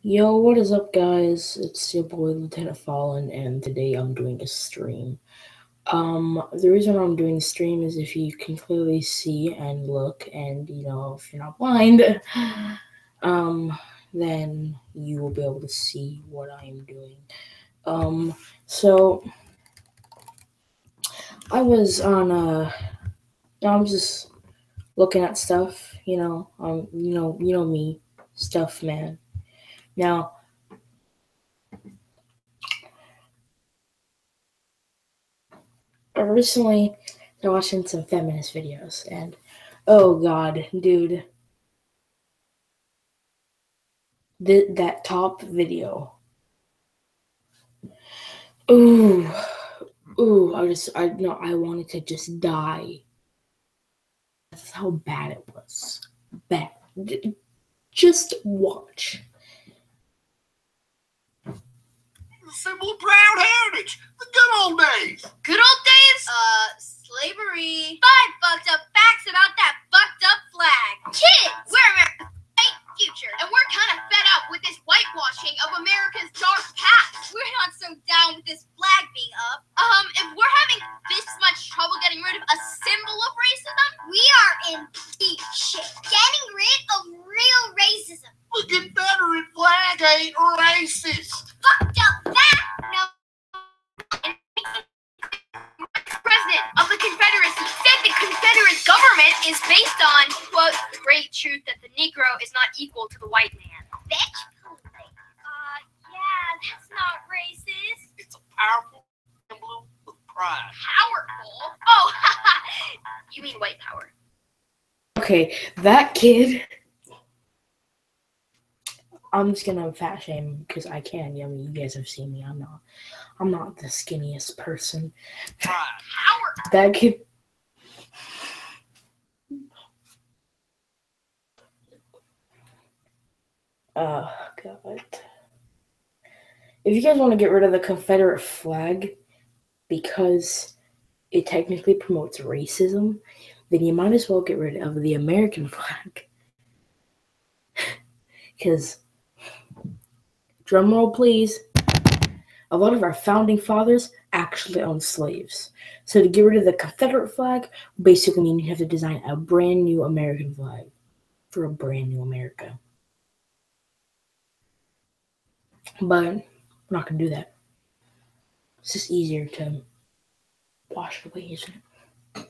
Yo, what is up, guys? It's your boy Lieutenant Fallen, and today I'm doing a stream. The reason I'm doing a stream is if you can clearly see and look, and if you're not blind, then you will be able to see what I am doing. So I was I'm just looking at stuff, you know me, stuff, man. Now, I recently started watching some feminist videos, and oh god, dude, that top video. Ooh, I wanted to just die. That's how bad it was. Bad. Just watch. The symbol of proud heritage. The good old days. Good old days? Slavery. 5 fucked up facts about that fucked up flag. Kids, we're America's bright future, and we're kind of fed up with this whitewashing of America's dark past. We're not so down with this flag being up. If we're having this much trouble getting rid of a symbol of racism, we are in deep shit. Getting rid of real racism. The Confederate flag ain't racist. Fucked up fact. No. President of the Confederacy said the Confederate government is based on, quote, the great truth that the Negro is not equal to the white man. Bitch. Yeah, that's not racist. It's a powerful symbol of pride. Powerful? Oh, you mean white power. Okay, that kid. I'm just gonna fat shame because I can. I mean, you guys have seen me. I'm not the skinniest person. Pride. Power. That kid. Oh god. If you guys want to get rid of the Confederate flag because it technically promotes racism, then you might as well get rid of the American flag. Because, drumroll please, a lot of our founding fathers actually owned slaves. So to get rid of the Confederate flag basically means you have to design a brand new American flag for a brand new America. But we're not going to do that. It's just easier to wash it away, isn't it?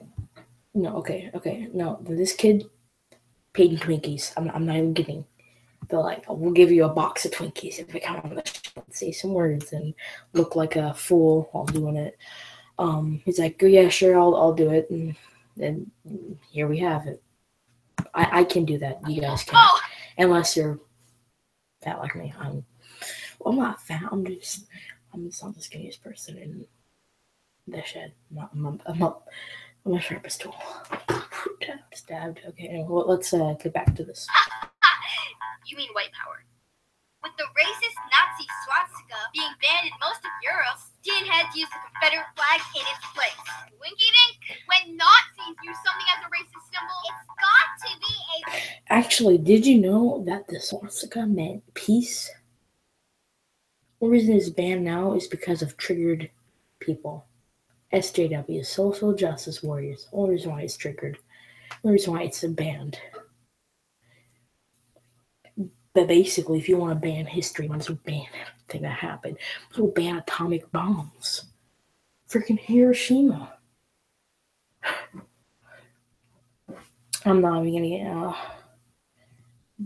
No, okay. No, this kid paid in Twinkies. I'm not even kidding. They're like, we'll give you a box of Twinkies if you come on the show and say some words and look like a fool while doing it. He's like, oh yeah, sure, I'll do it. And here we have it. I can do that. You guys can't. Oh. Unless you're fat like me. I'm not fat. I'm just not the skinniest person in the shed. I'm a sharpest tool. Stabbed. Okay, anyway, let's get back to this. You mean white power. With the racist Nazi swastika being banned in most of Europe, skinheads use the Confederate flag in its place. Winky dink. When Nazis use something as a racist symbol, it's got to be a... Actually, did you know that the swastika meant peace? The reason it's banned now is because of triggered people. SJW, social justice warriors. Only reason why it's triggered. The reason why it's banned. But basically, if you want to ban history, you want to ban everything that happened. We'll ban atomic bombs. Freaking Hiroshima. I'm not even gonna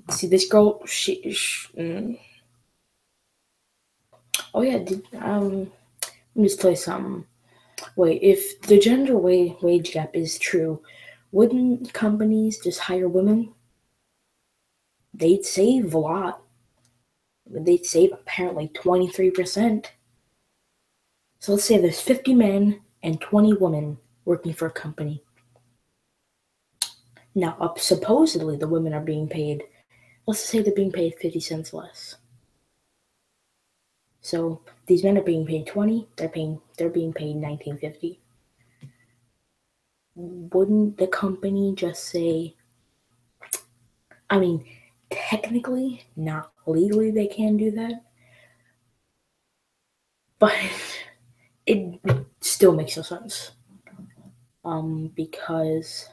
get. See this girl. Oh yeah. Let me just tell you something. Wait, if the gender wage gap is true, wouldn't companies just hire women? They'd save a lot. They'd save apparently 23%. So let's say there's 50 men and 20 women working for a company. Now, supposedly the women are being paid, let's say they're being paid 50 cents less. So these men are being paid 20, they're being paid $19.50. Wouldn't the company just say, I mean, technically, not legally, they can do that, but it still makes no sense. Because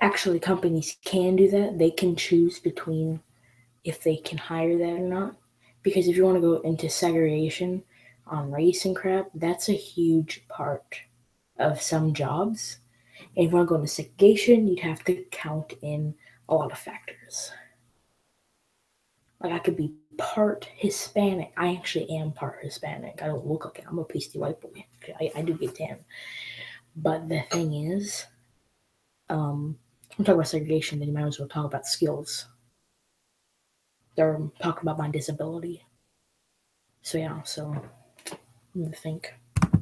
actually companies can do that. They can choose between if they can hire that or not. Because if you want to go into segregation on race and crap, that's a huge part of some jobs. And if you want to go into segregation, you'd have to count in a lot of factors. Like I could be part Hispanic. I actually am part Hispanic. I don't look like it. I'm a pasty white boy. I do get tan. But the thing is, I'm talking about segregation, then you might as well talk about skills. They're talking about my disability. So yeah, so let me think. Pretty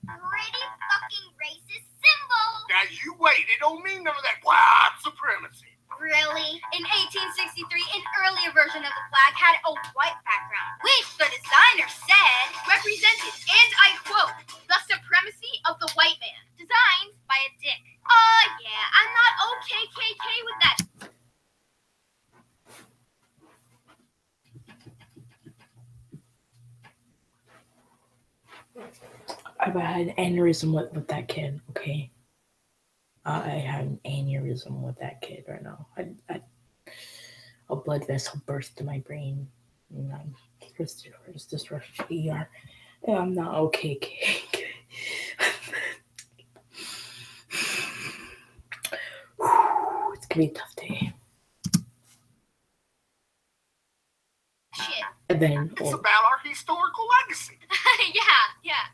fucking racist symbol. Now you wait. It don't mean none of that white supremacy. Really? In 1863, an earlier version of the flag had a white background, which the designer said represented, and I quote, the supremacy of the white man, designed by a dick. Yeah, I'm not OKKK with that. I had an aneurysm with that kid, okay? I had an aneurysm with that kid right now. A blood vessel burst in my brain. And I'm just rushed to the ER. And I'm not okay. It's gonna be a tough day. Shit. And then, It's about our historical legacy. Yeah.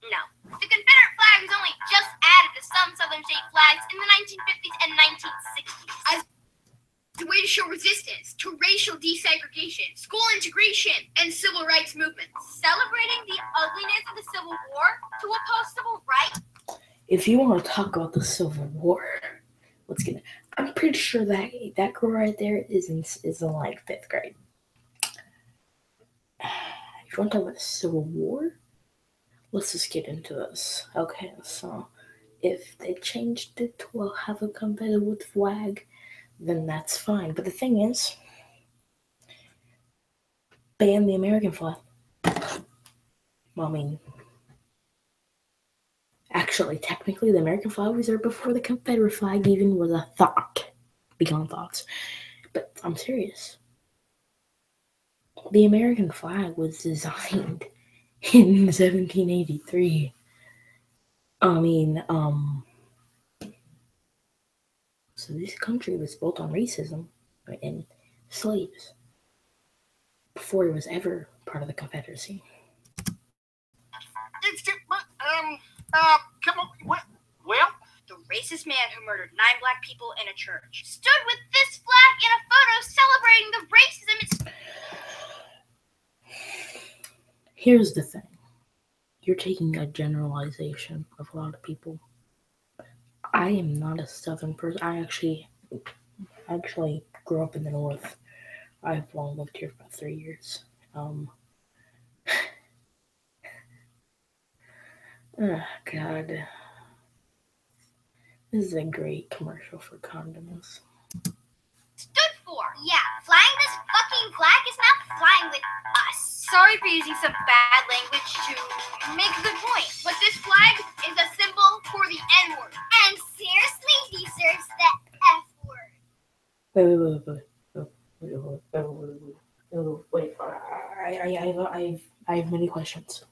No. The Confederate flag was only just added to some southern state flags in the 1950s and 1960s as a way to show resistance to racial desegregation, school integration, and civil rights movements, celebrating the ugliness of the Civil War to oppose civil rights. if you want to talk about the Civil War, let's get it. I'm pretty sure that girl right there is in like 5th grade. If you want to talk about the Civil War, let's just get into this. Okay, so if they changed it to have a Confederate flag, then that's fine. But the thing is, ban the American flag. Well, I mean, actually, technically, the American flag was there before the Confederate flag even was a thought. Beyond thoughts. But I'm serious. The American flag was designed in 1783. I mean, so this country was built on racism and slaves before it was ever part of the Confederacy. It's just, come on. Well, The racist man who murdered 9 black people in a church stood with this flag in a photo celebrating the racism. Here's the thing. You're taking a generalization of a lot of people. I am not a Southern person. I actually grew up in the North. I've only lived here for about 3 years. Oh, God. This is a great commercial for condoms. Stood for. Yeah, flying this fucking flag is not flying with us. Sorry for using some bad language to make a good point, but this flag is a symbol for the N-word. And seriously deserves the F-word. Wait. I have many questions.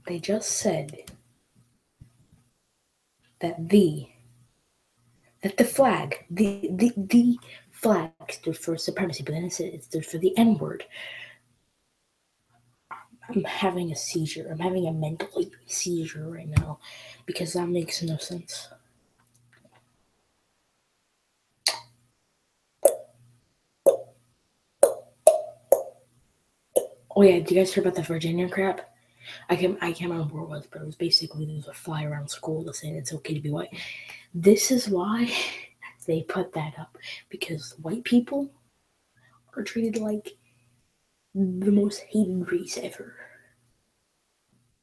They just said that the flag, the flag stood for supremacy, but then it said it stood for the N-word. I'm having a seizure. I'm having a mental seizure right now because that makes no sense. Oh yeah, did you guys hear about the Virginia crap? I can't remember what it was, but it was basically there was a fly around school that saying it's okay to be white. This is why they put that up, because white people are treated like the most hated race ever.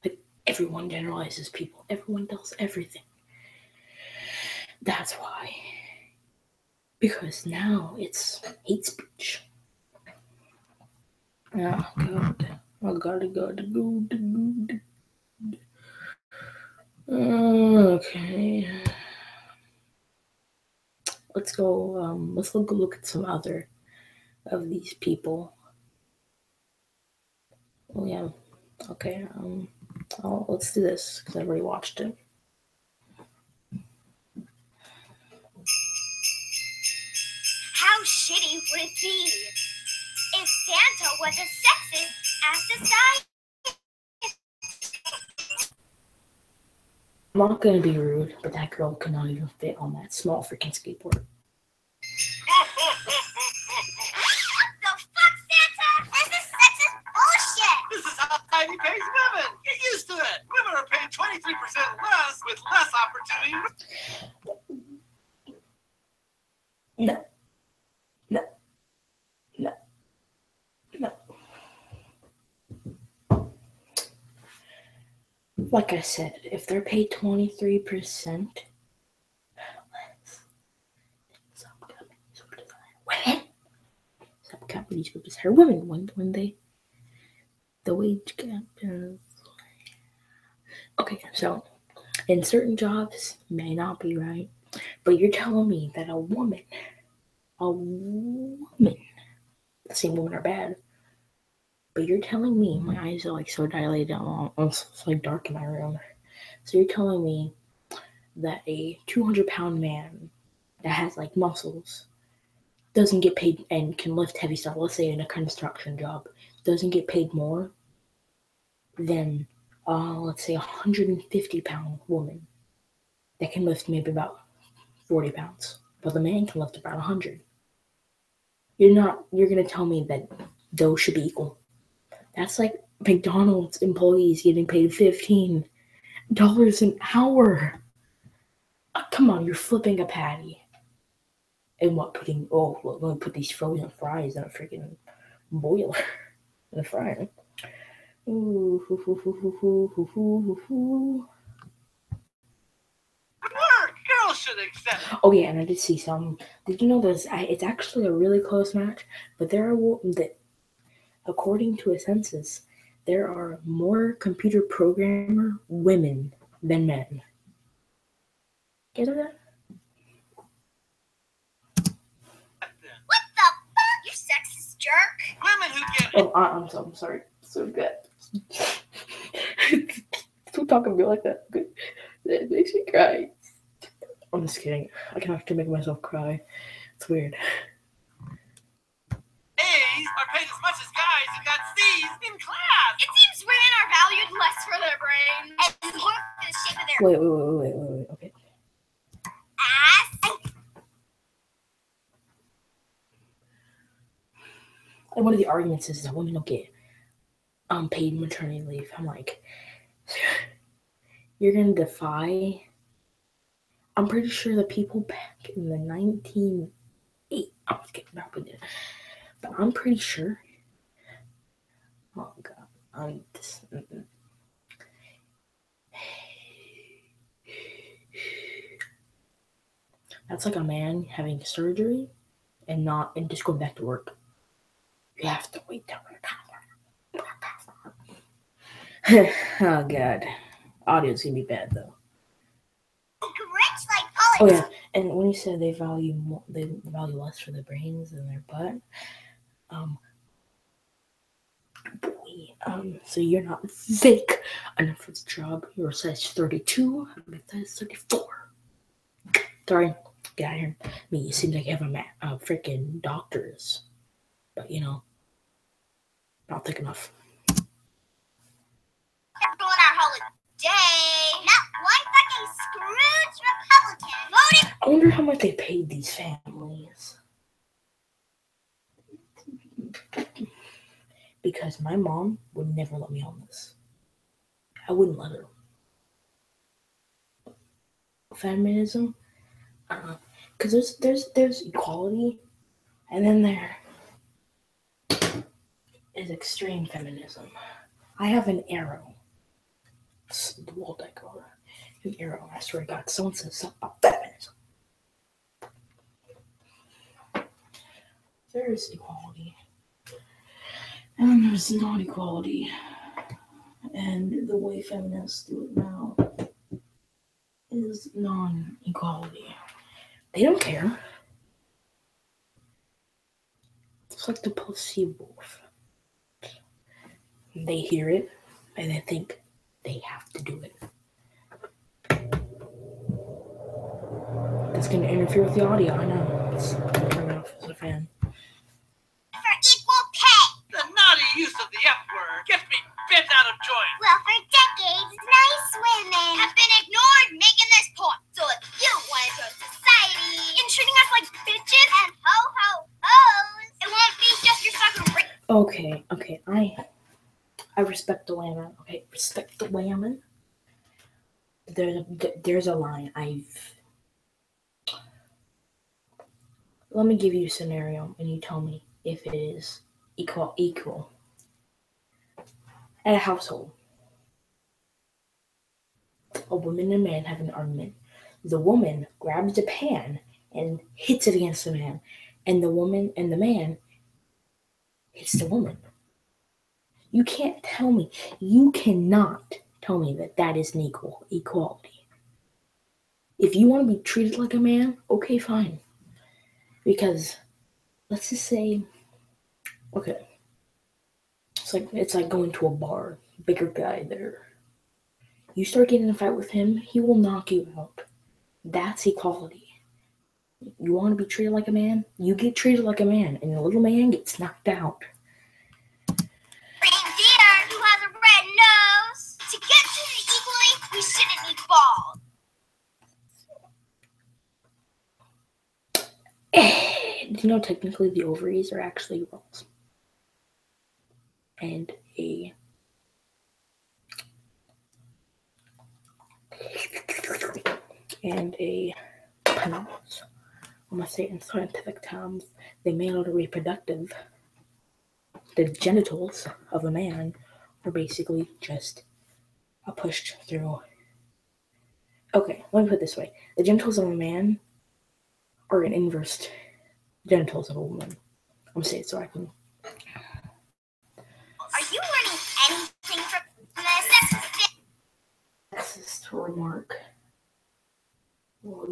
Like Everyone generalizes people. Everyone does everything. That's why. Because now it's hate speech. Oh, God. Oh, God. Okay. Let's go, let's look at some other of these people. Oh, yeah. Okay, let's do this, because I've already watched it. How shitty would it be if Santa was as sexist as society? I'm not gonna be rude, but that girl could not even fit on that small freaking skateboard. What the fuck, Santa? This is sexist bullshit! This is how society pays women. Get used to it. Women are paid 23% less with less opportunity. No. Like I said, if they're paid 23% some companies will just hire women when they the wage gap is. Okay, so in certain jobs may not be right, but you're telling me that a woman, saying women are bad, but you're telling me, my eyes are like so dilated, it's like dark in my room. So you're telling me that a 200-pound man that has like muscles doesn't get paid and can lift heavy stuff, let's say in a construction job, doesn't get paid more than, let's say, a 150-pound woman that can lift maybe about 40 pounds, but the man can lift about 100. You're going to tell me that those should be equal. That's like McDonald's employees getting paid $15 an hour. Come on, you're flipping a patty. And what, let me put these frozen fries in a freaking boiler in a fryer. Ooh, Work. Girls should accept. Oh yeah, and I did see some. Did you know there's? It's actually a really close match, but there are according to a census, there are more computer programmer women than men. Get that? What the fuck, you sexist jerk? Women who get Oh, I'm sorry. So good. Don't talk to me like that. That makes me cry. I'm just kidding. I can actually make myself cry. It's weird. A's are paid as much as guys who got C's in class. It seems women are valued less for their brains and more for the shape of their Wait. Okay. ass. And one of the arguments is that women don't get paid maternity leave. I'm like, you're gonna defy. I'm pretty sure the people back in the 1980s. I'm just kidding, but I'm pretty sure. Oh God, I'm just. That's like a man having surgery and just going back to work. You have to wait till oh God, audio's gonna be bad though. Rich like Oh politics. yeah, and when you said they value less for their brains than their butt, so you're not thick enough for the job. You're a size 32. I'm a size 34. Sorry, get out of here. Me, it seems like you have a freaking doctor's, but not thick enough. On our holiday, not one fucking Scrooge Republican voted. I wonder how much they paid these families. Because my mom would never let me on this. I wouldn't let her. Feminism, because there's equality, and then there is extreme feminism. I have an arrow the wall decor. An arrow. I swear to God, someone says something about feminism. There is equality. And there's not equality. And the way feminists do it now is non-equality. They don't care. It's like the placebo effect. They hear it and they think they have to do it. That's going to interfere with the audio. I know. I'm turning off as a fan. For equal pay. The naughty use of the F word gets me bent out of joint. Well, for decades, nice women have been ignored making this point. So if you want to join society and treating us like bitches and ho-ho-hos, it won't be just your sucker. Okay. I respect the women. Okay, respect the women. There's a line. Let me give you a scenario, and you tell me if it is equal. At a household, a woman and a man have an argument. The woman grabs a pan and hits it against the man, and the woman and the man hits the woman. You cannot tell me that is an equality. If you want to be treated like a man, okay, fine. Because let's just say, okay, it's like going to a bar, bigger guy there. You start getting in a fight with him, he will knock you out. That's equality. You want to be treated like a man? You get treated like a man, and the little man gets knocked out. Reindeer who has a red nose. To get treated equally, we shouldn't need balls. Do you know technically the ovaries are actually balls? And a penis. I'm gonna say in scientific terms, the male reproductive, the genitals of a man are basically just pushed through. Okay, let me put it this way: the genitals of a man are an inverse genitals of a woman. I'm gonna say it so I can. Are you learning anything from this? Sexist remark. Well,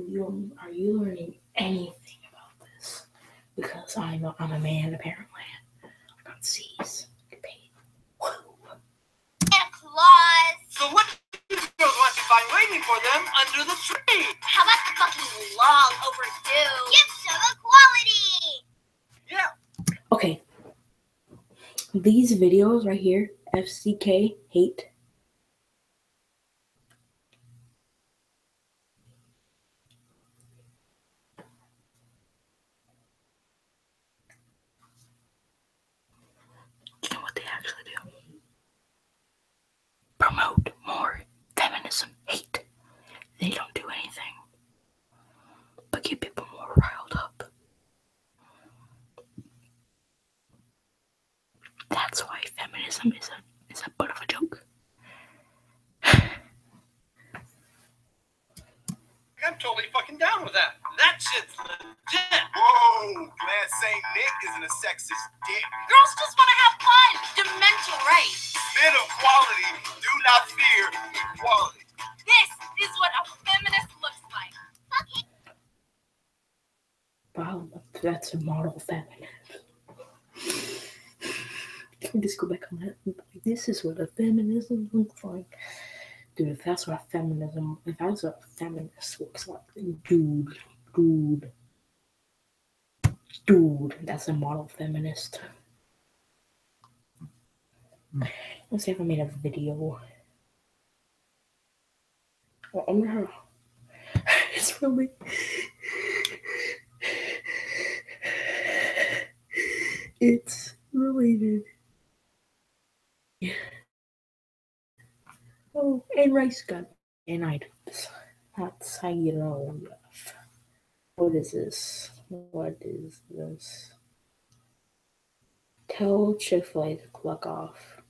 are you learning anything about this? Because I'm a man, apparently. I got C's. Get paid. Woo. Claus. So what do girls want to find waiting for them under the tree? How about the fucking long overdue gifts of equality? Yeah. Okay. These videos right here, FCK hate. You know what they actually do? Promote more feminism hate. They don't do anything but get people more riled up. That's why feminism is a butt of a joke. I'm totally fucking down with that. That shit's legit. Whoa, glad Saint Nick isn't a sexist dick. Girls just want to have fun. Dimensional rights. Men of quality do not fear equality. This is what a feminist looks like. Wow, that's a model feminist. Can we just go back on that? This is what a feminism looks like. Dude, if that's what a feminist looks like, dude, that's a model feminist. Let's see if I made a video. Well, I'm gonna. It's really. It's related. Oh, and rice gun and items. That's how you know. What is this? Tell Chick-fil-A to cluck off.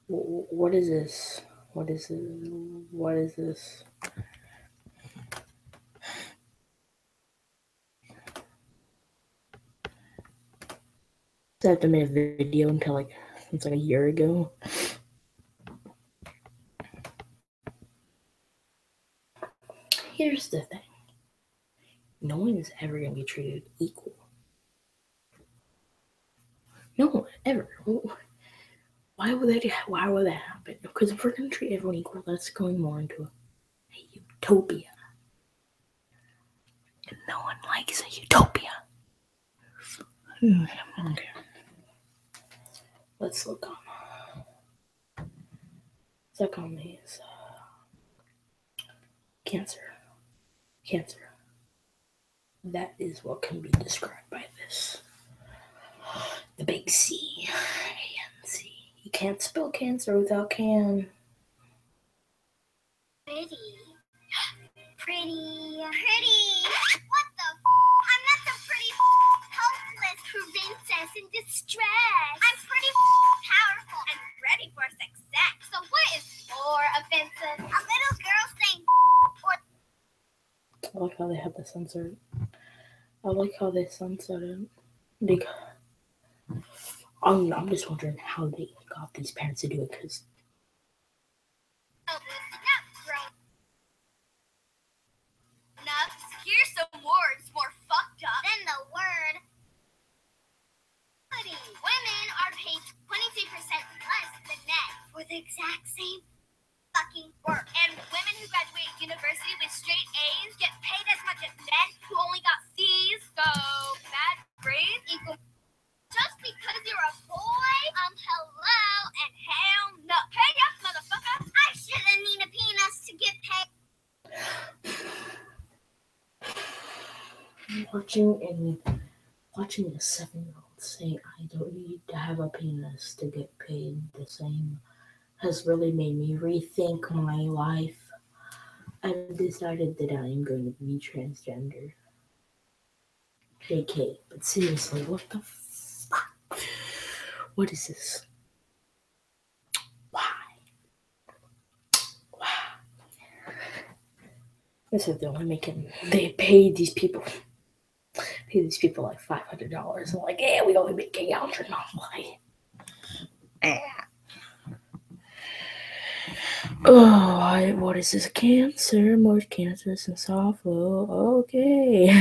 What is this? What is this? What is this? I have to make a video until like it's like a year ago. Here's the thing. No one is ever gonna be treated equal. No one ever. Why would that happen? Because if we're gonna treat everyone equal, that's going more into a utopia. And no one likes a utopia. Okay. Let's look on. Look on these. Cancer. Cancer. That is what can be described by this. The big C. A-N-C. You can't spell cancer without can. Pretty. What the I'm not the pretty helpless princess in distress. I'm pretty powerful and ready for success. So what is more offensive? A little girl saying or I like how they have the censored. I like how they censored it. I'm just wondering how they got these parents to do it, because here's some words more fucked up than the word. Women are paid 22% less than men for the exact same fucking work. And women who graduate university with straight A's get paid as much as men who only got C's. So bad grades equal just because you're a boy? Hello and hell no. Pay up, motherfucker. I shouldn't need a penis to get paid. Watching a 7-year-old say I don't need to have a penis to get paid the same has really made me rethink my life. I've decided that I am going to be transgender. JK, but seriously, what the fuck? What is this? Why? This is the only making. They paid these people like $500. I'm like, yeah, we only make $800. Oh, what is this? Cancer, more cancerous than soft flu. Okay. Rape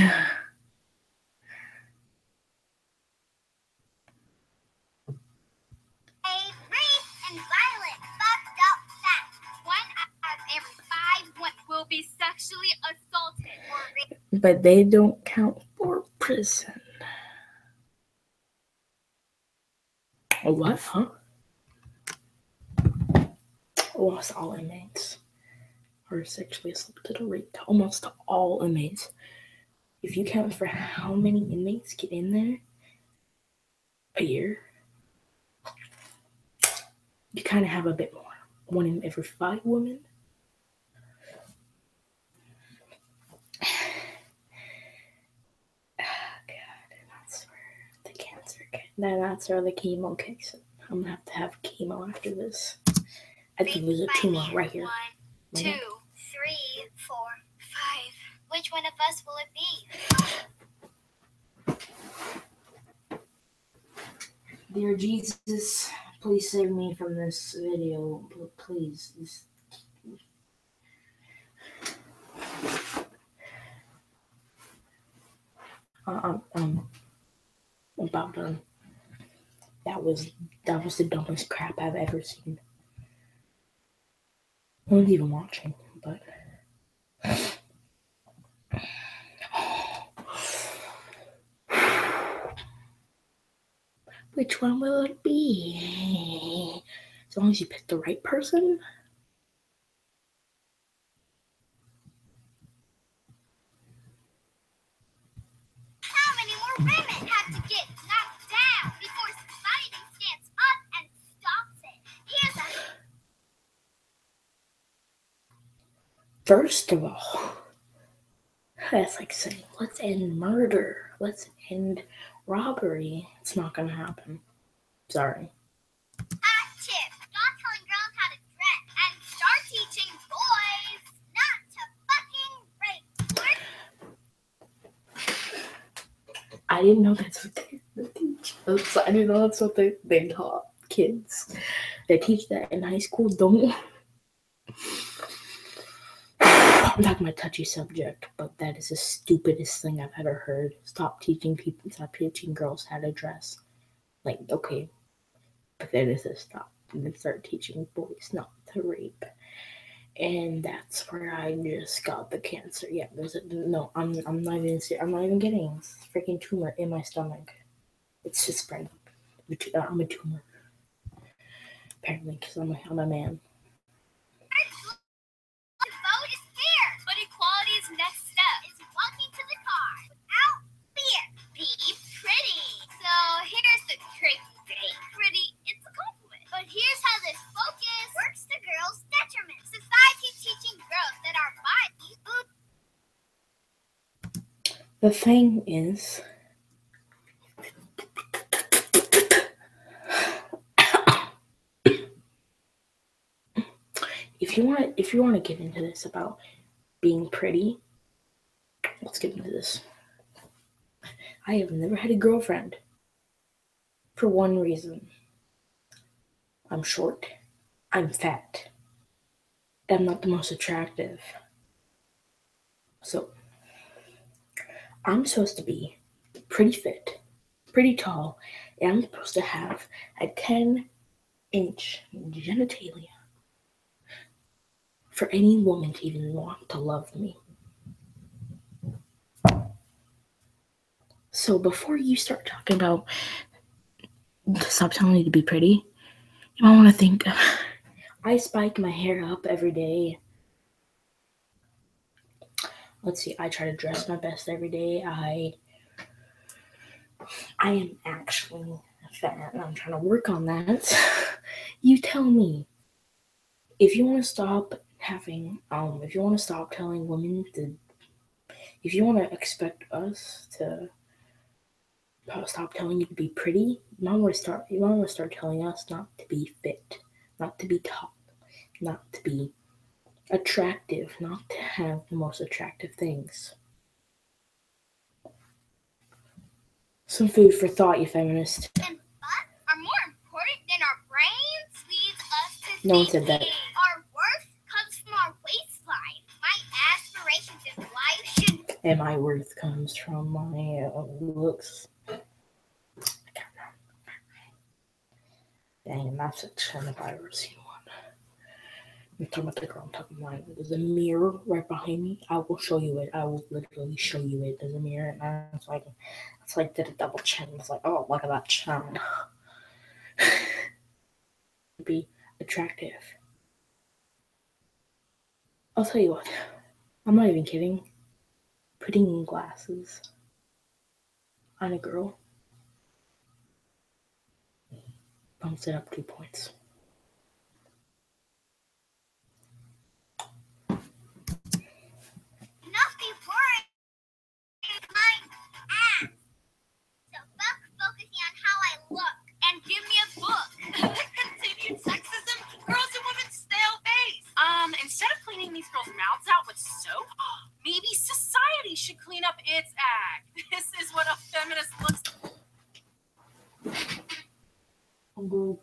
and violent fucked up facts. 1 out of every 5 women will be sexually assaulted or raped. But they don't count for prison. What? Huh? Almost all inmates are sexually assaulted or raped. Almost all inmates. If you count for how many inmates get in there a year, you kind of have a bit more. 1 in every 5 women. God, and that's where the cancer kicks. That's where the chemo kicks in. I'm gonna have chemo after this. I think there's a tumor right here. 1, 2, 3, 4, 5. Which one of us will it be? Dear Jesus, please save me from this video. Please. I'm about done. That was the dumbest crap I've ever seen. I wasn't even watching, but which one will it be? As long as you pick the right person. How many more women have to get knocked down before society stands up and stops it? Here's a First of all, that's like saying, let's end murder. Let's end robbery. It's not gonna happen. Sorry. hot tip. Stop telling I didn't know that's what they teach. I didn't know that's what they taught kids. They teach that in high school. Don't. I'm talking about a touchy subject, but that is the stupidest thing I've ever heard. Stop teaching girls how to dress. Like, okay, but then it says stop. And then start teaching boys not to rape. And that's where I just got the cancer. Yeah, no. I'm not even serious. I'm not even kidding. It's a freaking tumor in my stomach. It's just spreading. I'm a tumor. Apparently, because I'm a man. Vote is fair, but equality's next step is walking to the car without fear. Be pretty. So here's the tricky thing. Pretty, it's a compliment. But here's how this focus works to girls' detriment. Society teaching girls that our bodies. The thing is, if you want to get into this about being pretty, let's get into this. I have never had a girlfriend for one reason. I'm short. I'm fat. I'm not the most attractive. So I'm supposed to be pretty fit, pretty tall, and I'm supposed to have a 10-inch genitalia for any woman to even want to love me. So before you start talking about stop telling me to be pretty, you might want to think, I spike my hair up every day. Let's see, I try to dress my best every day. I am actually fat and I'm trying to work on that. You tell me. If you want to stop if you want to stop telling women if you want to expect us to stop telling you to be pretty, you might want to start telling us not to be fit, not to be tall, not to be attractive, not to have the most attractive things. Some food for thought, you feminist. And butts are more important than our brains leads us to No one said that. Our worth comes from our waistline. My aspirations in life should. And my worth comes from my looks. Dang, that's a trend if I ever seen one. I'm talking about the girl. I'm talking about there's a mirror right behind me. I will show you it. I will literally show you it. There's a mirror, and it's like did a double chin. It's like, oh, look at that chin. Be attractive. I'll tell you what. I'm not even kidding. Putting glasses on a girl bumps it up 2 points. Not be worried. My ass. So fuck focusing on how I look and give me a book. Continued sexism, girls and women's stale face. Instead of cleaning these girls' mouths out with soap, maybe society should clean up its act. This is what a feminist looks like. I'm dead.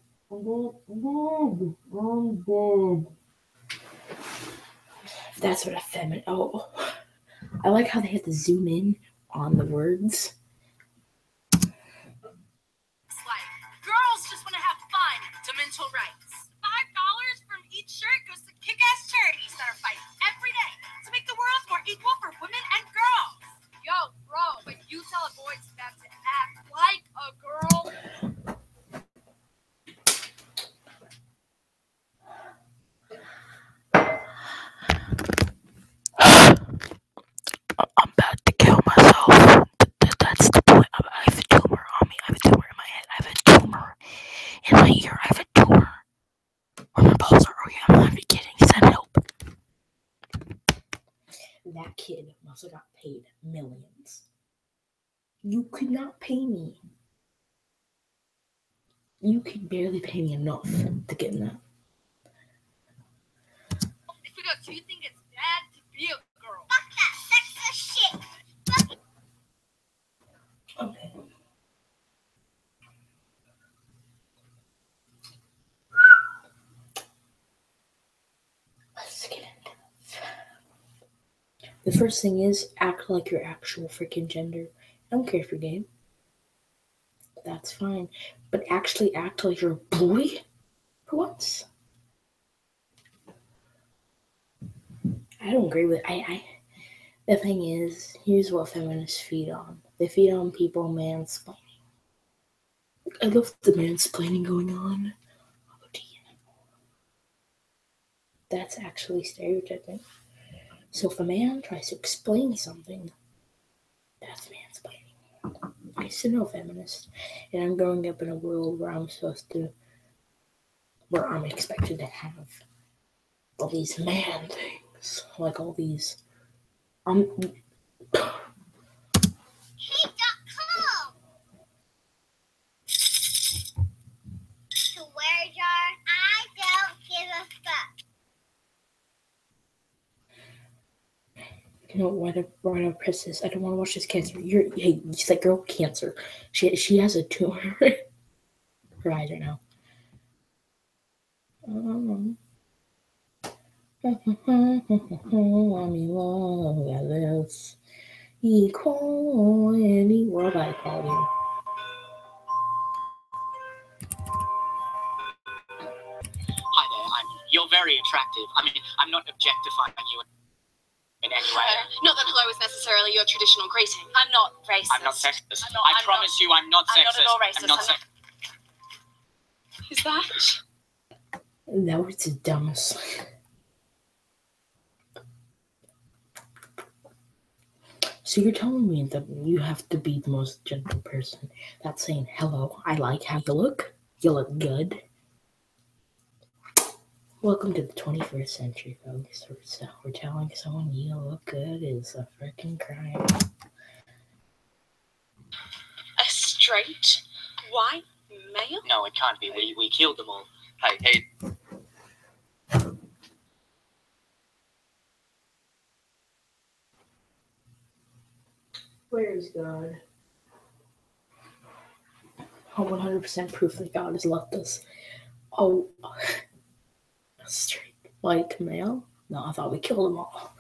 That's what a feminist. Oh, I like how they had to zoom in on the words. Like, girls just want to have fun to mental rights. $5 from each shirt goes to kick-ass charities that are fighting every day to make the world more equal for women and girls. Yo, bro, when you tell a boy to act like a girl. I'm about to kill myself. That's the point. I have a tumor on me. I have a tumor in my head. I have a tumor in my ear. I have a tumor where my balls are. Okay, I'm not even kidding. Send help. That kid must have got paid millions. You could not pay me. You could barely pay me enough to get in that. Because you think it's bad to be a girl. Fuck that sexist shit. Okay. The first thing is act like your actual freaking gender. I don't care if you're gay. That's fine. But actually act like you're a boy for once. I don't agree with the thing is, here's what feminists feed on. They feed on people mansplaining. I love the mansplaining going on. That's actually stereotyping. So if a man tries to explain something, that's mansplaining. I still know feminist, and I'm growing up in a world where I'm expected to have all these man things, like all these. Heat.com. Swear jar. I don't give a fuck. No, why do I press this? I don't want to watch this cancer. Hey, she's that girl cancer. She has a tumor. Her eyes right now. I'm in love at this equality. What about equality? Hi there, you're very attractive. I mean, I'm not objectifying you in any way. Not that hello is necessarily your traditional greeting. I'm not racist. I'm not sexist. I promise you I'm not sexist. I'm not at all racist. I'm not sexist. Is that? That was the dumbest. So you're telling me that you have to be the most gentle person. That's saying, hello, I like how you look. You look good. Welcome to the 21st century, folks. So we're telling someone you look good is a freaking crime. A straight white male? No, it can't be. We killed them all. Hey. Where is God? Oh, 100% proof that God has left us. Oh, a straight white male? No, I thought we killed them all. How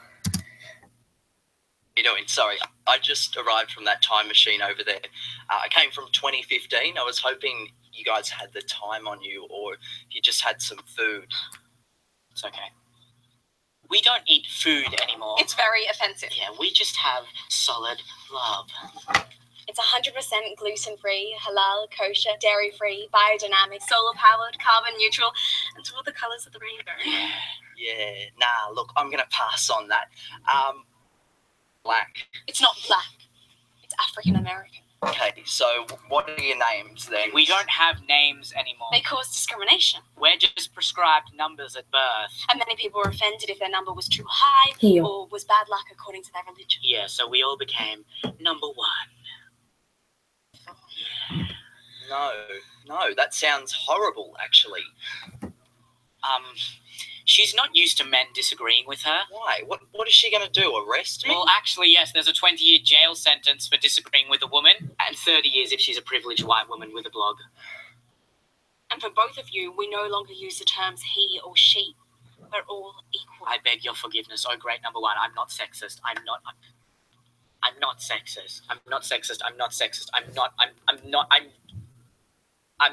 you doing? Sorry, I just arrived from that time machine over there. I came from 2015. I was hoping you guys had the time on you, or you just had some food. It's okay. We don't eat food anymore. It's very offensive. Yeah, we just have solid love. It's 100% gluten-free, halal, kosher, dairy-free, biodynamic, solar-powered, carbon-neutral, and to all the colours of the rainbow. Yeah, nah, look, I'm going to pass on that. Black. It's not black. It's African-American. Okay, so what are your names then? We don't have names anymore. They cause discrimination. We're just prescribed numbers at birth. And many people were offended if their number was too high or was bad luck according to their religion. Yeah, so we all became number one. No, that sounds horrible, actually. She's not used to men disagreeing with her. Why? What is she going to do, arrest me? Well, actually, yes, there's a 20-year jail sentence for disagreeing with a woman, and 30 years if she's a privileged white woman with a blog. And for both of you, we no longer use the terms he or she. We're all equal. I beg your forgiveness. Oh, great, number one, I'm not sexist. I'm not sexist. I'm not sexist. I'm not sexist. I'm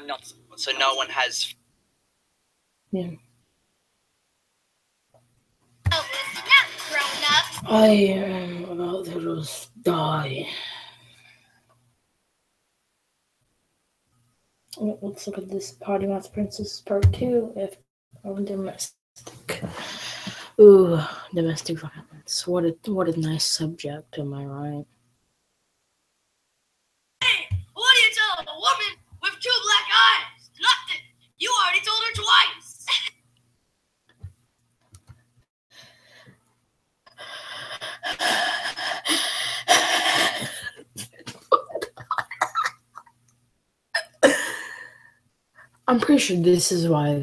not. So no one has... Yeah. Oh, listen up, grown-ups. I am about to just die. Let's look at this Potty Mouth Princess Part 2. If domestic. Ooh, domestic violence. What a nice subject, am I right? Hey, what do you tell a woman with two black eyes? Nothing. You already told her twice. I'm pretty sure this is why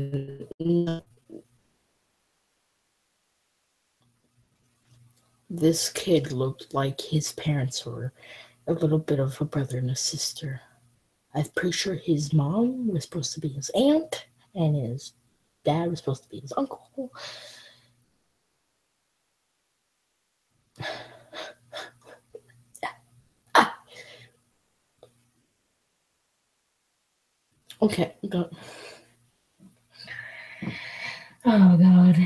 this kid looked like his parents were a little bit of a brother and a sister. I'm pretty sure his mom was supposed to be his aunt and his dad was supposed to be his uncle. Okay, go. Oh god.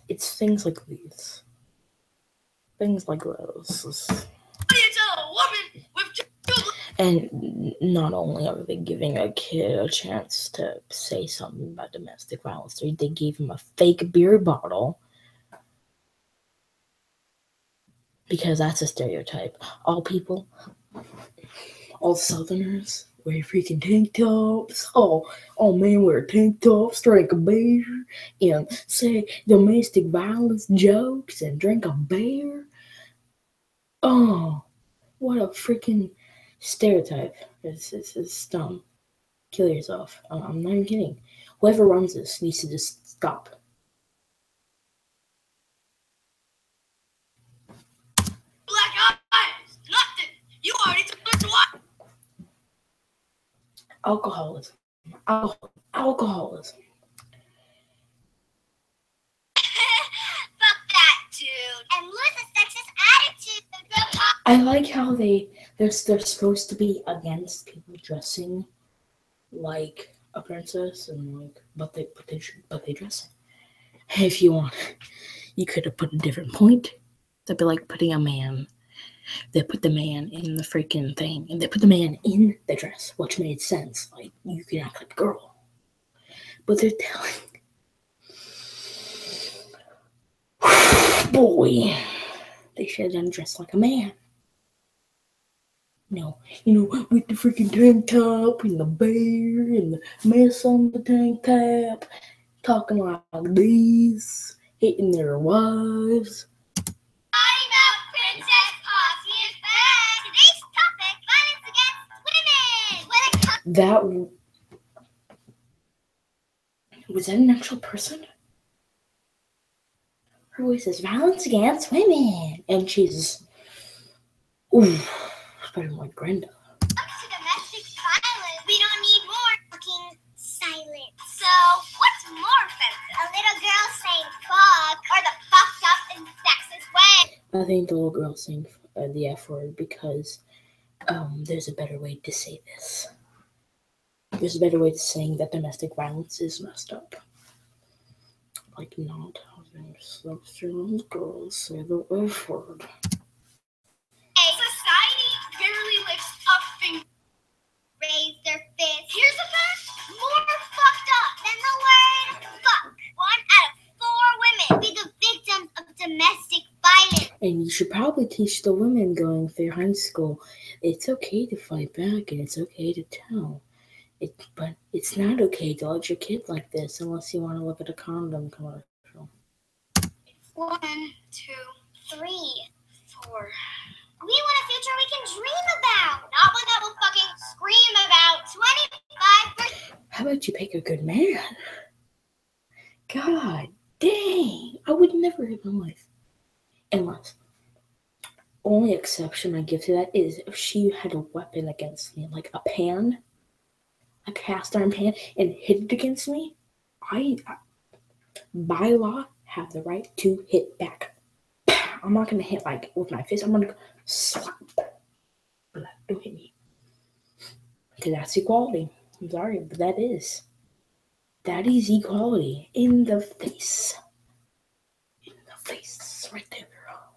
It's things like these. Things like those. What do you tell a woman with two? And not only are they giving a kid a chance to say something about domestic violence, they gave him a fake beer bottle. Because that's a stereotype. All people, all Southerners wear freaking tank tops. Oh man, wear tank tops, drink a beer, and say domestic violence jokes and drink a beer. Oh, what a freaking stereotype. It's dumb. Kill yourself. I'm not even kidding. Whoever runs this needs to just stop. Black eyes. Nothing. You already took it to what? Alcoholism. Alcoholism. Fuck that dude. And lose a sexist attitude. I like how they're supposed to be against people dressing like a princess and like but they dress it. If you want, you could have put a different point. That'd be like putting a man. They put the man in the freaking thing, and they put the man in the dress, which made sense. Like you can act like a girl, but they're telling boy they should have done dressed like a man. No, with the freaking tank top and the bear and the mess on the tank top, talking like these, hitting their wives. Talking about Princess Aussie is back. Today's topic: violence against women. That was that an actual person? Her voice is violence against women, and she's better than like Brenda. To domestic violence, we don't need more fucking silence. So, what's more offensive? A little girl saying fuck, or the fucked up and sexist way? I think the little girl saying the F word because there's a better way to say this. There's a better way to saying that domestic violence is messed up. Like not having such little girls say the F word. Society barely lifts a finger. Raise their fist. Here's a fact: more fucked up than the word fuck. 1 out of 4 women be the victims of domestic violence. And you should probably teach the women going through high school it's okay to fight back and it's okay to tell. But it's not okay to let your kid like this unless you want to look at a condom commercial. 1, 2, 3, 4. We want a future we can dream about, not one that we'll fucking scream about. 25%. How about you pick a good man? God dang, I would never hit my wife. Unless, only exception I give to that is if she had a weapon against me, like a pan, a cast iron pan, and hit it against me. I by law, have the right to hit back. I'm not gonna hit like with my fist. I'm gonna slap. But don't hit me. Because that's equality. I'm sorry, but that is. That is equality. In the face. In the face. Right there, girl.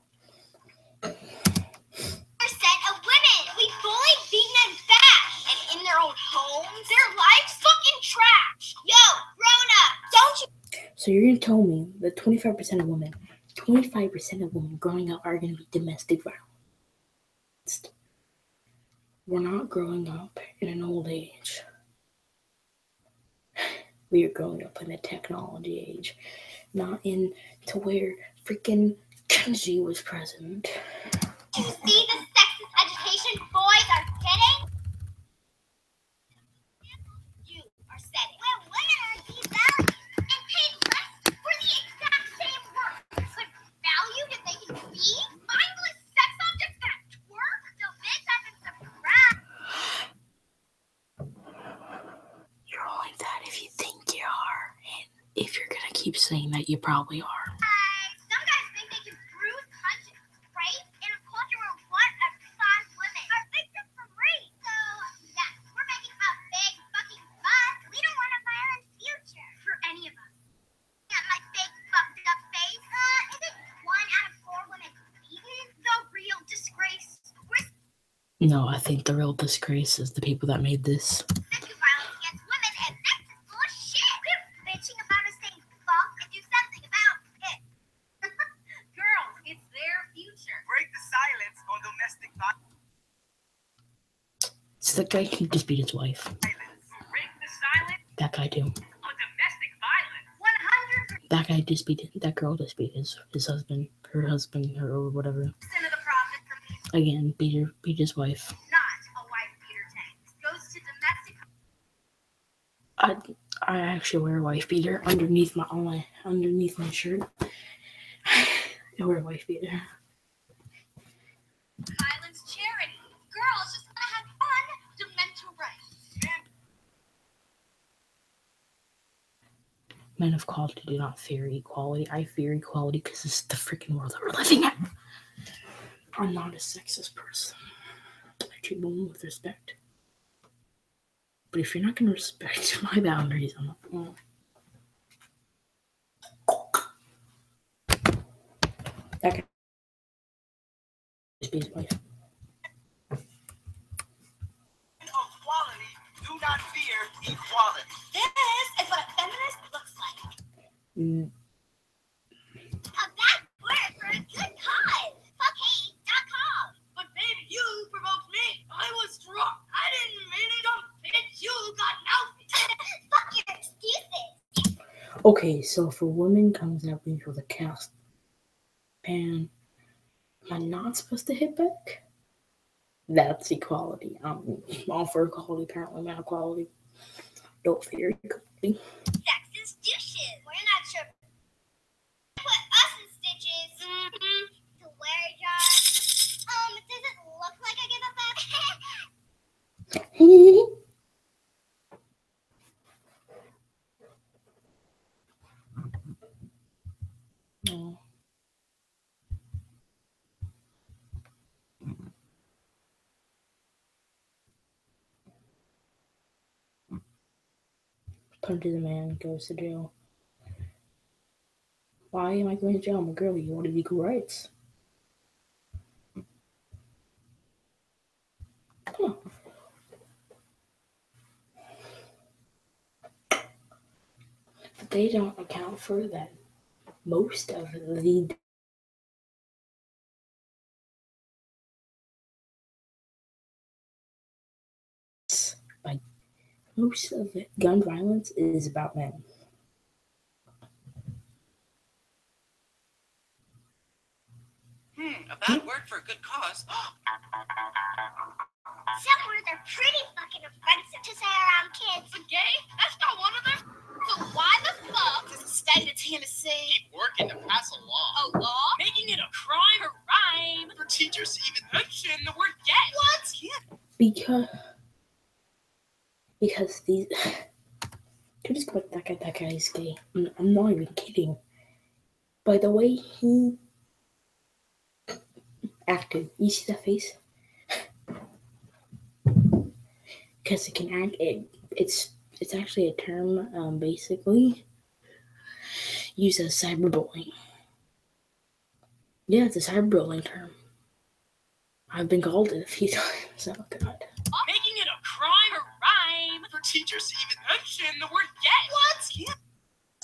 Percent of women. We bully, beat men bash. And in their own homes, their life's fucking trash. Yo, grown up, don't you? So you're gonna tell me that 25% of women growing up are gonna be domestic violence. We're not growing up in an old age. We are growing up in a technology age, not in to where freaking Kenji was present. You see the sexist education boys are getting? You are setting. Where women are devalued and paid less for the exact same work. But valued if they can be mindless sex objects that twerk. Still bitch have been subscribed. You're only that if you think you are, and if you're gonna keep saying that, you probably are. Some guys think they can bruise, punch, rape in a culture where 1 of 5 women are victims from rape. So No, I think the real disgrace is the people that made this. Sexual violence against women and sex is full of shit. Quit bitching about us saying fuck and do something about it. Girls, it's their future. Break the silence on domestic violence. So that guy can just beat his wife. Break the silence That guy too. on domestic violence. 100% That guy just beat it. That girl just beat his husband, her or whatever. of the profit from these Again, beat his wife. not a wife beater tank. Goes to domestic I actually wear a wife beater underneath my shirt. I wear a wife beater. violence charity. Girls just want to have fun. To mental rights. Men of quality do not fear equality. I fear equality because this is the freaking world that we're living in. I'm not a sexist person. I treat women with respect. But if you're not going to respect my boundaries, I'm not. That can just be his wife. Equality, do not fear equality. This is what a feminist looks like. Mm, A bad word for a good cause. Fuckhate.com. But baby, you provoked me. I was drunk. I didn't mean it. Bitch, you got an outfit. Fuck your excuses. Okay, so if a woman comes at me with a cast pan, am I not supposed to hit back? That's equality. I'm all for equality, apparently not equality. Don't fear equality. Sexist douches. We're not sure. Put us in stitches. To wear a jar. Does it look like I give a fuck? Oh. Punches a man, goes to jail. Why am I going to jail? I'm a girl. You wanted equal rights. Huh. But they don't account for that. Most of the gun violence is about men. A bad word for a good cause. Some words are pretty fucking offensive to say around kids. But gay? That's not one of them. So why the fuck does the state of Tennessee Keep working to pass a law. a law making it a crime or rhyme For teachers to even mention the word gay? What? Because these to just go like that guy is gay. I'm not even kidding. By the way he acted, you see that face? Because it can act. It's actually a term basically used as cyberbullying. Yeah, it's a cyberbullying term. I've been called it a few times. Oh god. Making it a crime or rhyme for teachers to even mention the word gay. What?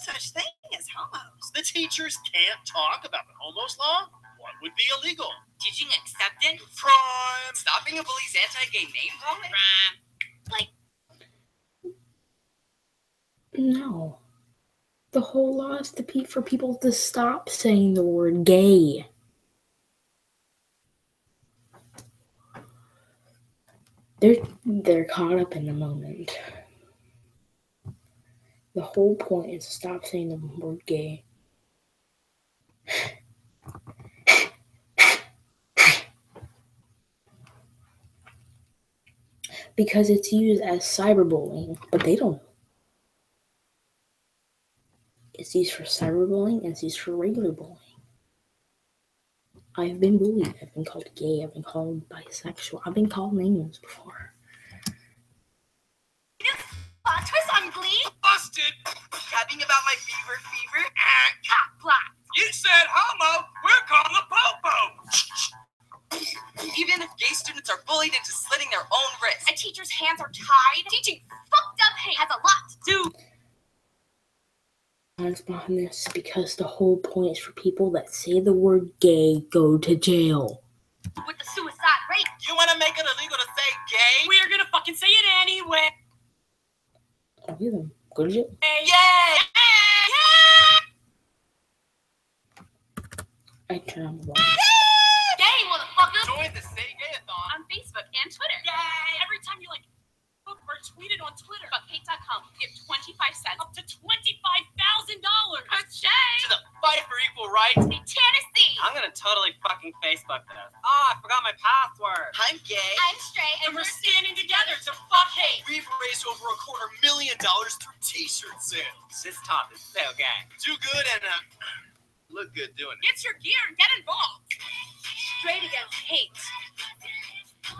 Such thing as homos. The teachers can't talk about the homos law? What would be illegal? Teaching acceptance. Crime. Stopping a bully's anti-gay name calling. No. The whole law is for people to stop saying the word gay. They're caught up in the moment. The whole point is to stop saying the word gay. Because it's used as cyberbullying, but they don't. It's used for cyberbullying and it's used for regular bullying. I've been bullied. I've been called gay. I've been called bisexual. I've been called names before. Twist on Glee. Busted. Capping about my fever. Cop block. You said homo. We're calling a popo. Even if gay students are bullied into slitting their own wrists. A teacher's hands are tied. Teaching fucked up hate has a lot to do. Behind this because the whole point is for people that say the word gay go to jail. With the suicide rate. You want to make it illegal to say gay? We're gonna fucking say it anyway. Okay then, go to jail. Yay! I turn on the light. Gay, motherfucker. Join the Say Gayathon. On Facebook and Twitter. Yay! Every time you book or tweet it on Twitter. Fuckhate.com. Give 25 cents. Up to $25,000. Ka-ching! To the fight for equal rights. Be Tennessee. I'm gonna totally fucking Facebook this. I forgot my password. I'm gay. I'm straight. And we're standing together to fuck hate. We've raised over $250,000 through t-shirt sales. This top is so gay. Do good and look good doing it. Get your gear and get involved. Straight against hate.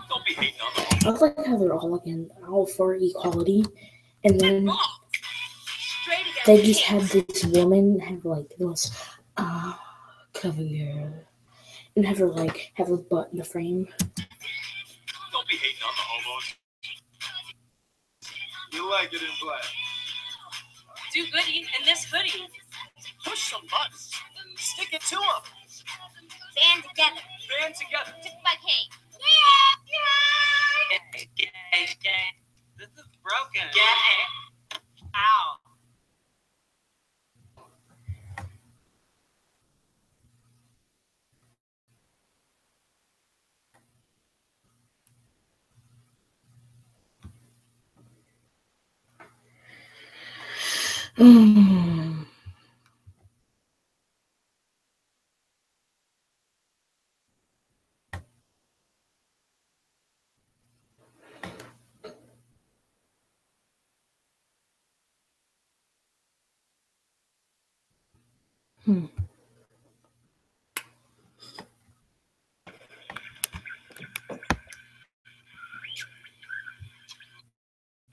Don't be hating on them. I like how they're all for equality, and then Involved. Straight against they just hate. had this woman have like those cover girl, and have her butt in the frame. Don't be hating on the homos. You like it in black. Do goody in this hoodie. Push some buttons. Stick it to them. Band together. Band together. To fight hate. Gay. This is broken. Gay. Ow. Hey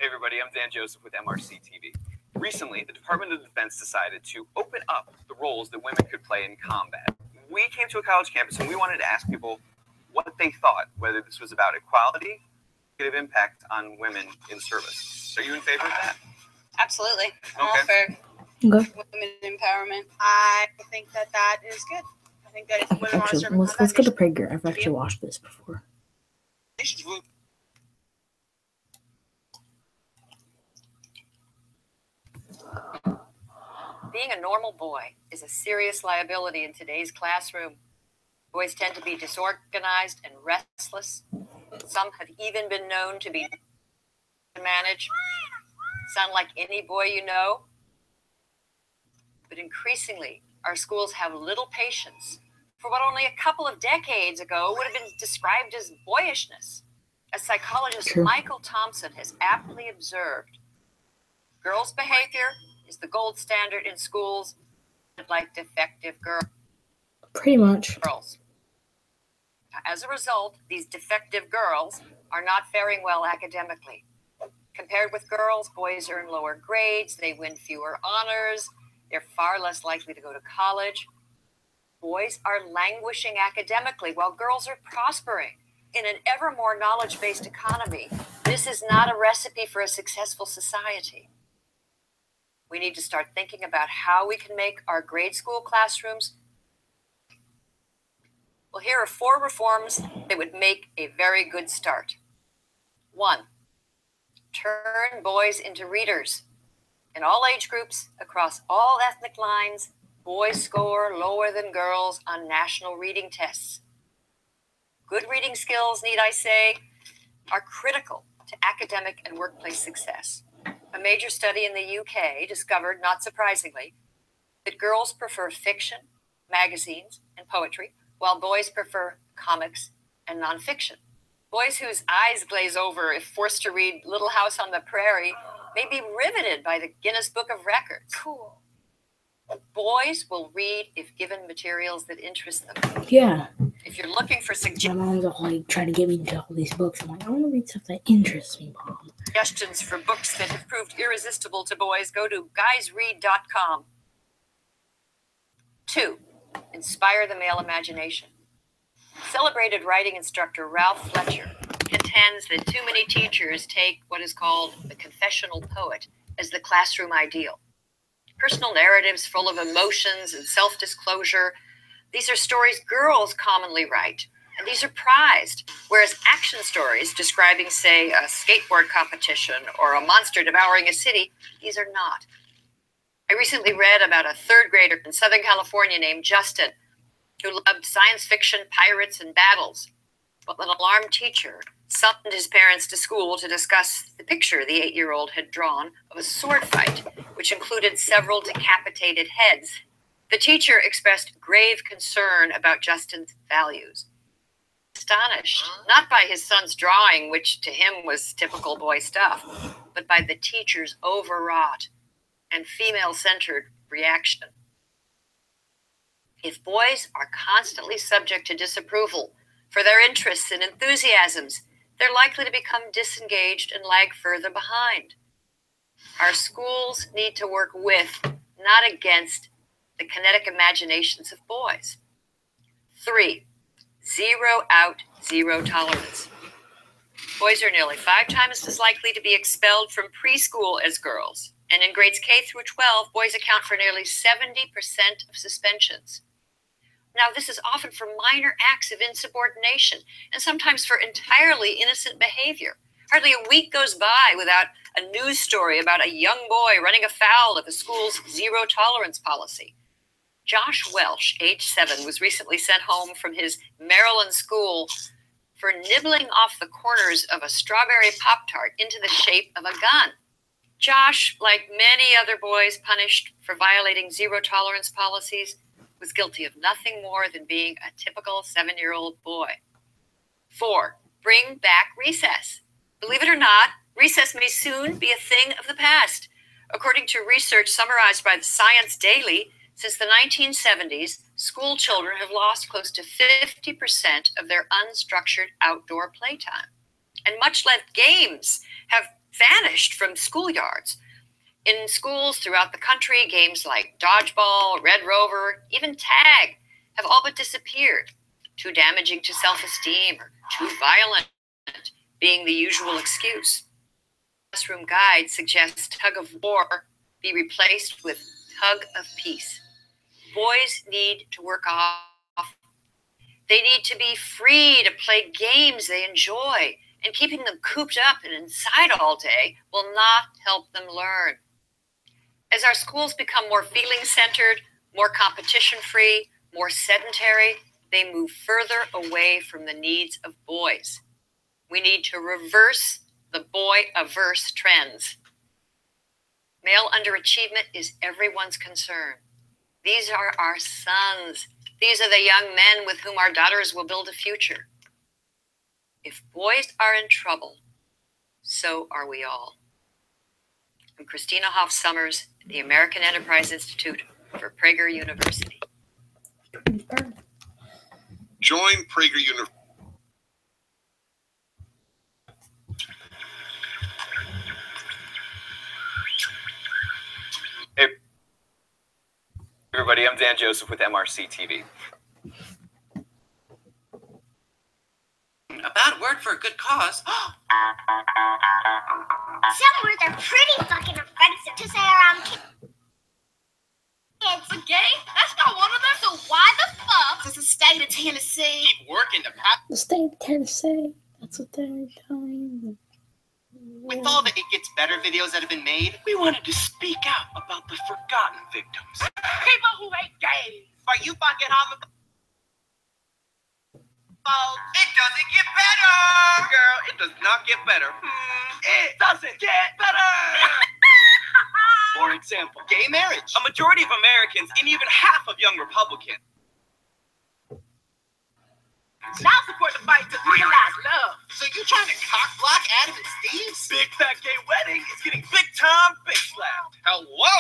everybody, I'm Dan Joseph with MRC TV. Recently, the Department of Defense decided to open up the roles that women could play in combat. We came to a college campus and we wanted to ask people what they thought, whether this was about equality, negative impact on women in service. Are you in favor of that? Absolutely. I'm all Okay. for Okay. women empowerment. I think that is good. I think that if women want to Actually, serve in let's combat, go to Prager. I've actually watched this before. Being a normal boy is a serious liability in today's classroom. Boys tend to be disorganized and restless. Some have even been known to be managed. Sound like any boy you know? But increasingly, our schools have little patience for what only a couple of decades ago would have been described as boyishness. As psychologist True. Michael Thompson has aptly observed, girls' behavior is the gold standard in schools, like defective Pretty much. girls. As a result, these defective girls are not faring well academically. Compared with girls, boys earn lower grades, they win fewer honors, they're far less likely to go to college. Boys are languishing academically while girls are prospering. In an ever more knowledge-based economy, this is not a recipe for a successful society. We need to start thinking about how we can make our grade school classrooms. Well, here are 4 reforms that would make a very good start. 1, turn boys into readers. In all age groups, across all ethnic lines, boys score lower than girls on national reading tests. Good reading skills, need I say, are critical to academic and workplace success. A major study in the UK discovered, not surprisingly, that girls prefer fiction, magazines, and poetry, while boys prefer comics and nonfiction. Boys whose eyes glaze over if forced to read Little House on the Prairie may be riveted by the Guinness Book of Records. Cool. Boys will read if given materials that interest them. Yeah. If you're looking for My mom's all like trying to get me into all these books. I'm like, I want to read stuff that interests me, Mom. suggestions for books that have proved irresistible to boys, go to guysread.com. 2, inspire the male imagination. Celebrated writing instructor Ralph Fletcher contends that too many teachers take what is called the confessional poet as the classroom ideal. Personal narratives full of emotions and self-disclosure. These are stories girls commonly write, and these are prized, whereas action stories describing, say, a skateboard competition or a monster devouring a city, these are not. I recently read about a third grader in Southern California named Justin, who loved science fiction, pirates, and battles. But an alarmed teacher summoned his parents to school to discuss the picture the 8-year-old had drawn of a sword fight, which included several decapitated heads. The teacher expressed grave concern about Justin's values. Astonished, not by his son's drawing, which to him was typical boy stuff, but by the teacher's overwrought and female-centered reaction. If boys are constantly subject to disapproval for their interests and enthusiasms, they're likely to become disengaged and lag further behind. Our schools need to work with, not against, the kinetic imaginations of boys. 3, zero out, zero tolerance. Boys are nearly 5 times as likely to be expelled from preschool as girls. And in grades K through 12, boys account for nearly 70% of suspensions. Now, this is often for minor acts of insubordination and sometimes for entirely innocent behavior. Hardly a week goes by without a news story about a young boy running afoul of the school's zero tolerance policy. Josh Welsh, age 7, was recently sent home from his Maryland school for nibbling off the corners of a strawberry Pop-Tart into the shape of a gun. Josh, like many other boys punished for violating zero tolerance policies, was guilty of nothing more than being a typical 7-year-old boy. 4, bring back recess. Believe it or not, recess may soon be a thing of the past. According to research summarized by the Science Daily, since the 1970s, school children have lost close to 50% of their unstructured outdoor playtime. And much-loved games have vanished from schoolyards. In schools throughout the country, games like dodgeball, Red Rover, even tag have all but disappeared. Too damaging to self-esteem or too violent being the usual excuse. Classroom guide suggests tug of war be replaced with tug of peace. Boys need to work off. They need to be free to play games they enjoy, and keeping them cooped up and inside all day will not help them learn. As our schools become more feeling-centered, more competition-free, more sedentary, they move further away from the needs of boys. We need to reverse the boy-averse trends. Male underachievement is everyone's concern. These are our sons. These are the young men with whom our daughters will build a future. If boys are in trouble, so are we all. I'm Christina Hoff Summers, the American Enterprise Institute for Prager University. Join Prager University. Hey, everybody, I'm Dan Joseph with MRC TV. A bad word for a good cause. Some words are pretty fucking offensive to say around kids. But gay? That's not one of them. So why the fuck does the state of Tennessee Keep working the path. The state of Tennessee. That's what they're telling. With all the It Gets Better videos that have been made, we wanted to speak out about the forgotten victims. people who hate gays? Are you fucking homophobes? It doesn't get better! Girl, it does not get better. It doesn't get better! For example, gay marriage. A majority of Americans and even half of young Republicans Now support the fight to legalize love. So you trying to cock block Adam and Steve's big fat gay wedding is getting big time bitch slapped. Hello?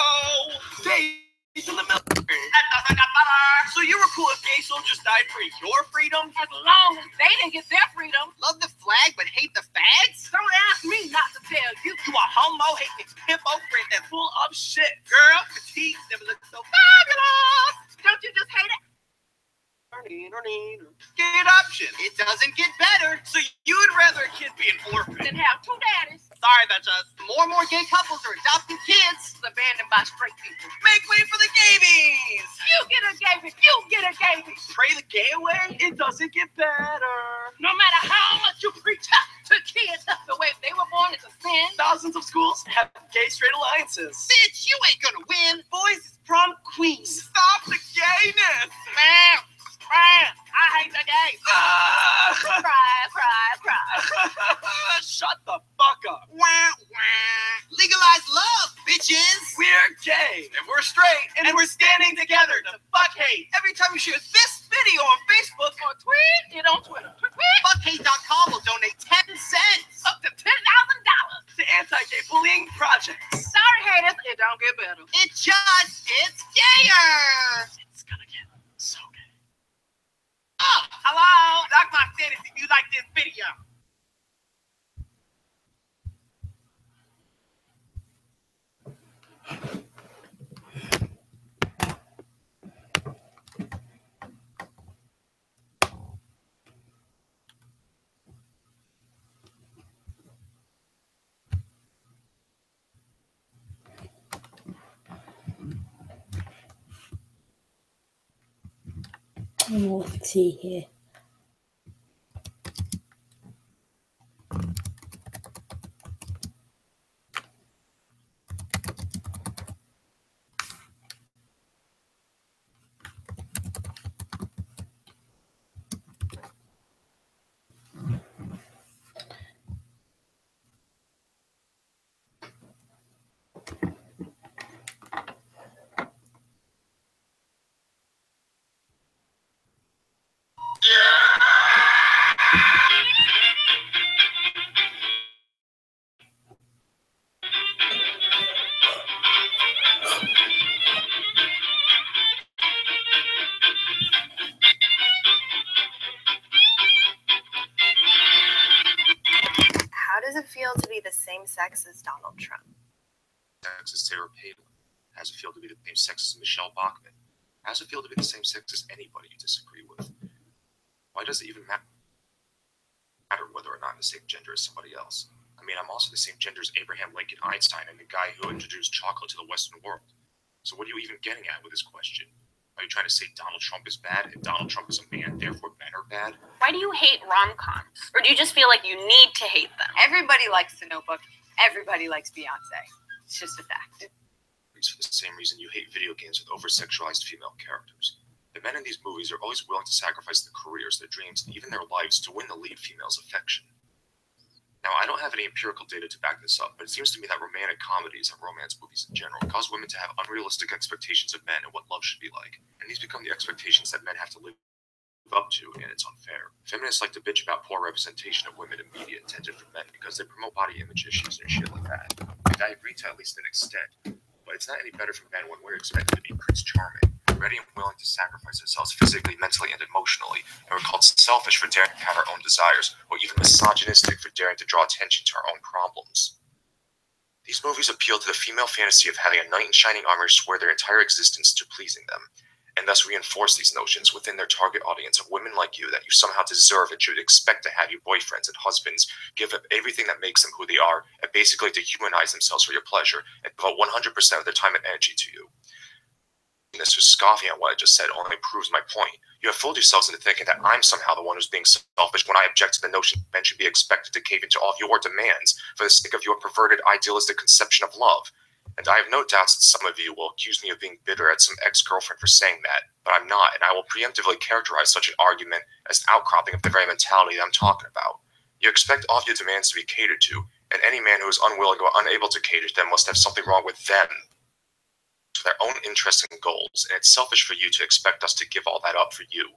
Days in the military. That doesn't get better. So you were cool if gay soldiers died for your freedom? As long as they didn't get their freedom. Love the flag but hate the fags? Don't ask me not to tell you. You a homo hating pimpo friend that's full of shit. Girl, fatigues never look so fabulous. Don't you just hate it? Kid option. It doesn't get better. So you'd rather a kid be an orphan Then have two daddies. Sorry, that's us. More and more gay couples are adopting kids. Abandoned by straight people. Make way for the gabies. You get a gaby. You get a gaby. Pray the gay away. It doesn't get better. No matter how much you preach to kids, the way they were born is a sin. Thousands of schools have gay-straight alliances. Bitch, you ain't gonna win. Boys is prom queens. Stop the gayness. Man, I hate the gays. Cry. Shut the fuck up. Legalize love, bitches. We're gay, and we're straight, and we're standing together to fuck hate. Every time you share this video on Facebook Or tweet it on Twitter. Tweet. fuckhate.com will donate 10 cents Up to $10,000. to anti-gay bullying projects. Sorry, haters. It don't get better. It just gets gayer. It's gonna get so gay. Oh, hello. Like my status if you like this video. Let's see here. How does it feel to be the same sex as Donald Trump? Sex as Sarah Palin. How does it feel to be the same sex as Michelle Bachmann? How does it feel to be the same sex as anybody you disagree with? Why does it even matter whether or not I'm the same gender as somebody else? I mean, I'm also the same gender as Abraham Lincoln Einstein and the guy who introduced chocolate to the Western world. So what are you even getting at with this question? Are you trying to say Donald Trump is bad and Donald Trump is a man, therefore men are bad? Why do you hate rom-coms? Or do you just feel like you need to hate them? Everybody likes The Notebook. Everybody likes Beyonce. It's just a fact. It's for the same reason you hate video games with over-sexualized female characters. The men in these movies are always willing to sacrifice their careers, their dreams, and even their lives to win the lead female's affection. Now, I don't have any empirical data to back this up, but it seems to me that romantic comedies and romance movies in general cause women to have unrealistic expectations of men and what love should be like. And these become the expectations that men have to live up to, and it's unfair. Feminists like to bitch about poor representation of women in media intended for men because they promote body image issues and shit like that. And I agree to at least an extent, but it's not any better for men when we're expected to be Prince Charming, ready and willing to sacrifice ourselves physically, mentally, and emotionally, and we're called selfish for daring to have our own desires, or even misogynistic for daring to draw attention to our own problems. These movies appeal to the female fantasy of having a knight in shining armor swear their entire existence to pleasing them, and thus reinforce these notions within their target audience of women like you that you somehow deserve and should expect to have your boyfriends and husbands give up everything that makes them who they are and basically dehumanize themselves for your pleasure and devote 100% of their time and energy to you. This was scoffing at what I just said only proves my point. You have fooled yourselves into thinking that I'm somehow the one who's being selfish when I object to the notion that men should be expected to cave into all of your demands for the sake of your perverted idealistic conception of love. And I have no doubts that some of you will accuse me of being bitter at some ex-girlfriend for saying that, but I'm not, and I will preemptively characterize such an argument as an outcropping of the very mentality that I'm talking about. You expect all of your demands to be catered to, and any man who is unwilling or unable to cater to them must have something wrong with them, to their own interests and goals, and it's selfish for you to expect us to give all that up for you.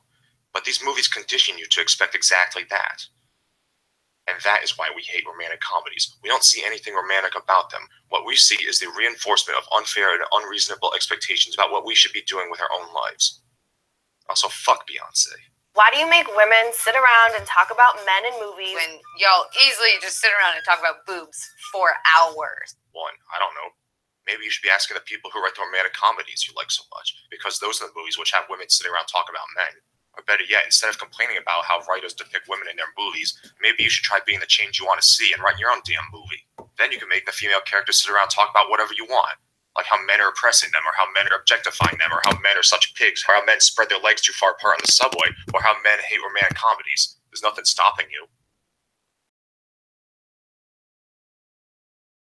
But these movies condition you to expect exactly that. And that is why we hate romantic comedies. We don't see anything romantic about them. What we see is the reinforcement of unfair and unreasonable expectations about what we should be doing with our own lives. Also, fuck Beyonce. Why do you make women sit around and talk about men in movies When y'all easily just sit around and talk about boobs for hours. One, I don't know. Maybe you should be asking the people who write the romantic comedies you like so much, because those are the movies which have women sitting around talking about men. Or better yet, instead of complaining about how writers depict women in their movies, maybe you should try being the change you want to see and write your own damn movie. Then you can make the female characters sit around and talk about whatever you want. Like how men are oppressing them, or how men are objectifying them, or how men are such pigs, or how men spread their legs too far apart on the subway, or how men hate romantic comedies. There's nothing stopping you.